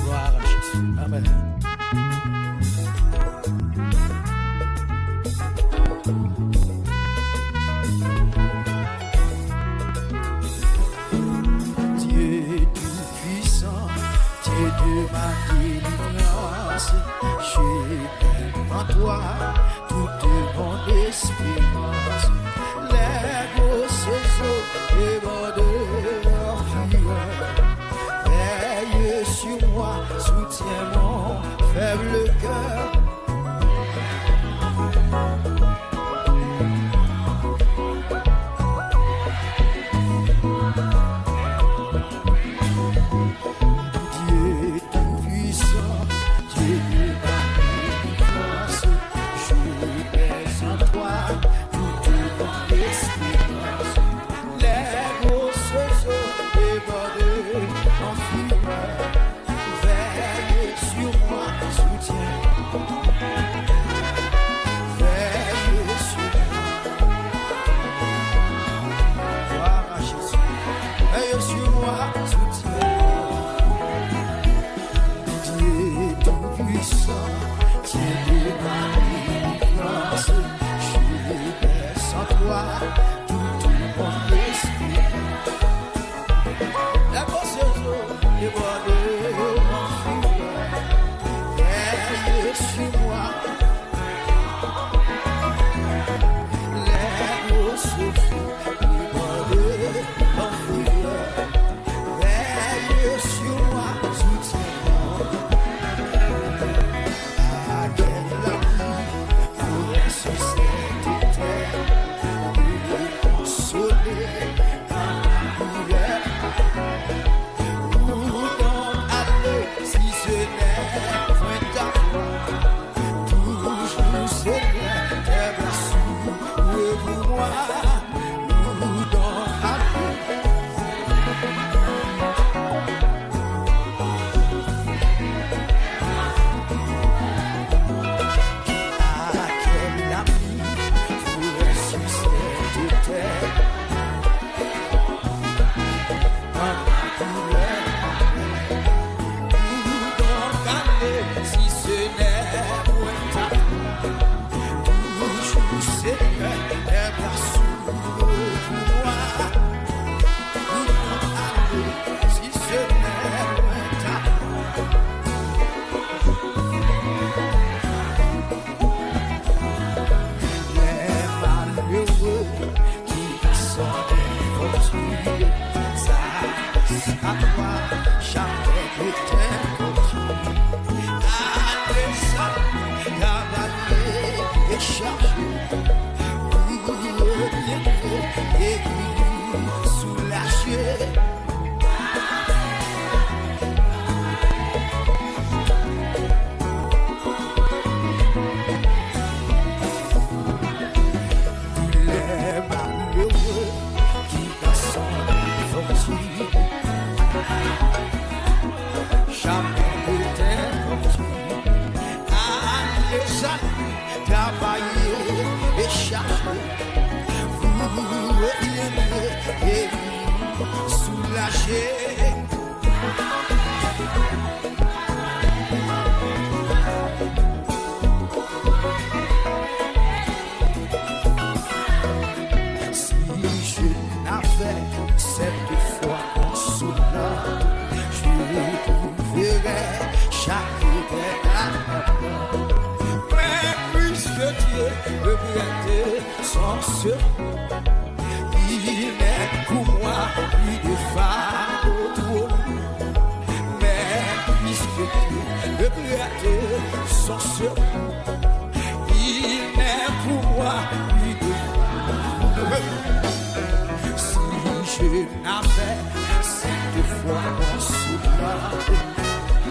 Gloire à Jésus. Amen. Dieu tout-puissant, Dieu de ma délivrance, j'ai en toi toute mon espérance. Les grosses eaux débordent en fureur. Veille sur moi, soutiens mon faible cœur. Dieu tout-puissant, Dieu de ma délivrance, je baisse en toi toute mon espérance. Les grosses eaux débordent en fureur. Veille sur moi, soutiens. Veille sur moi, gloire à Jésus. Veille sur moi, soutiens. Dieu tout-puissant, Dieu de ma délivrance, je baisse en toi toute mon espérance. La grosse eau déborde en fureur. Veille sur moi. Les grosses eaux débordent en fureur. Veille sur moi, soutiens-moi. À quel amour pourrait sur cette terre me consoler dans ma douleur? Où donc aller si ce n'est point ta voix? Toujours Seigneur, tes bras s'ouvrent pour moi. Où donc aller? À quel ami pourrait sur cette terre dans ma douleur? Où donc aller si ce n'est point ta toujours Seigneur, tes bras s'ouvrent pour moi. Où donc aller si ce n'est point ta les malheureux qui sont infortunés, ça à toi jamais éteint continue. Allez, ça, cavalier et chargé, pour reviendrai et soulager. Les malheureux qui sont infortunés, jamais éteint continue. Allez, ça, travailler et charger, vous reviendrez et soulager. Si je n'avais cette foi consolante, je trouverais chaque éternel. Mais puisque Dieu me prête son secours, il est pour moi plus de fardeau trop lourd. Mais puisque Dieu me prête son secours, il est pour moi plus de fardeau. Si je n'avais cette foi consolante,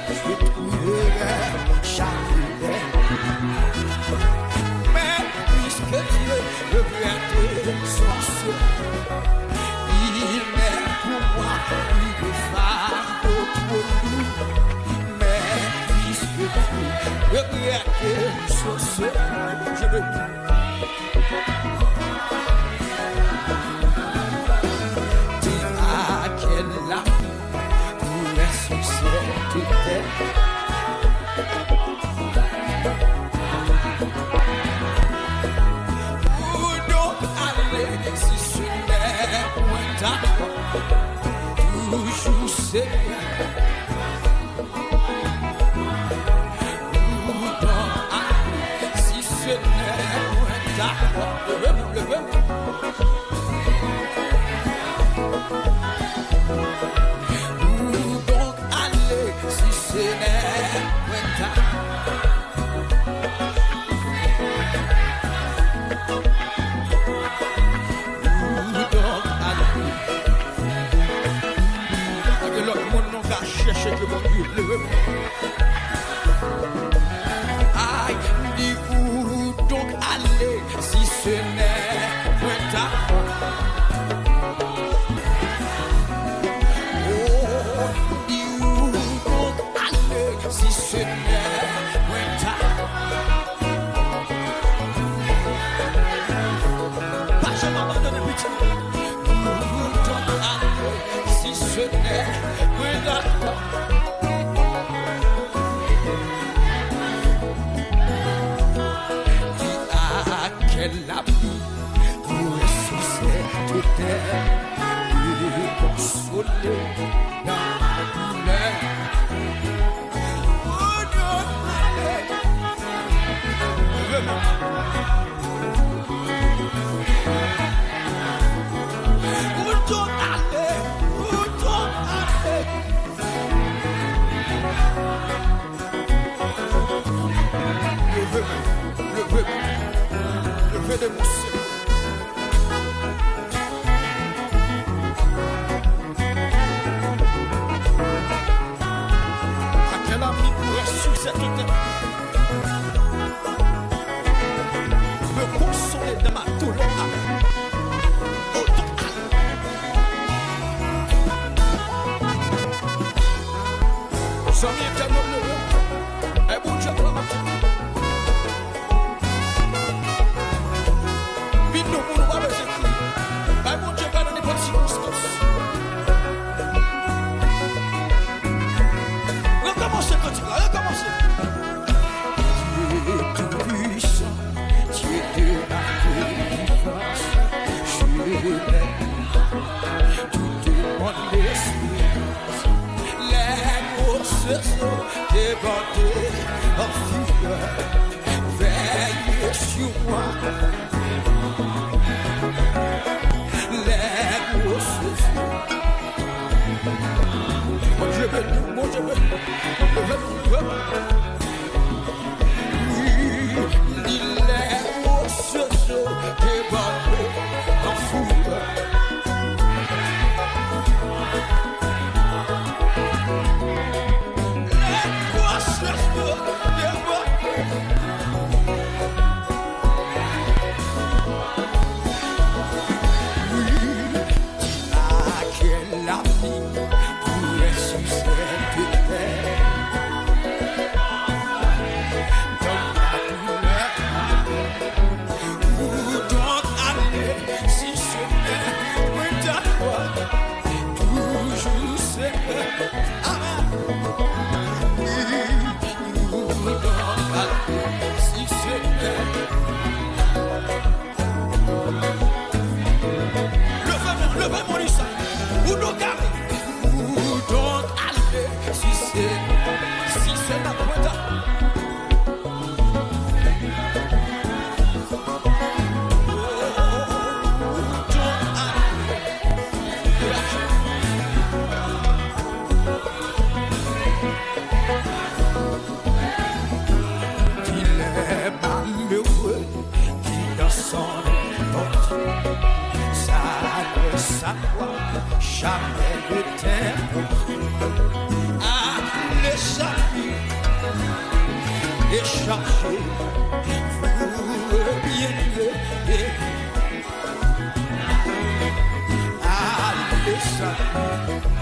je trouverais chaque éternel. Mais puisque Dieu me prête son secours, il est pour moi plus de fardeau trop lourd. Mais puisque Dieu me prête son secours, je me dis c'est si ce n'est point d'accord. Où donc aller si ce n'est point d'accord? Chercher que mon Dieu aïe, dis où donc aller si ce n'est point d'accord? Oh, dis où donc aller si ce n'est point d'accord? Pas je m'abandonne petit. Où donc aller si ce n'est point d'accord? Quel ami pour ressusciter toute terre et consoler dans la douleur. Oh non, où donc aller, où donc aller? Le de mon Seigneur. À quel ami pourrait sur cette terre me consoler de ma douleur? Somme éternel, et bon Dieu pour la matin. Recommencez quand il va, recommencez. Tu es tout puissant, tu es de ma délivrance. Je l'aime, tout est mon espérance. Les grosses eaux débordées en fureur, veillez sur moi. Les grosses eaux. Mon Dieu, oui, il est au ciel débordé en foule. Les grosses eaux débordées. Oui, à quel ami pourrait susciter terre? Jamais le temps à l'échapper, échanger, vous bien lever, à l'échapper.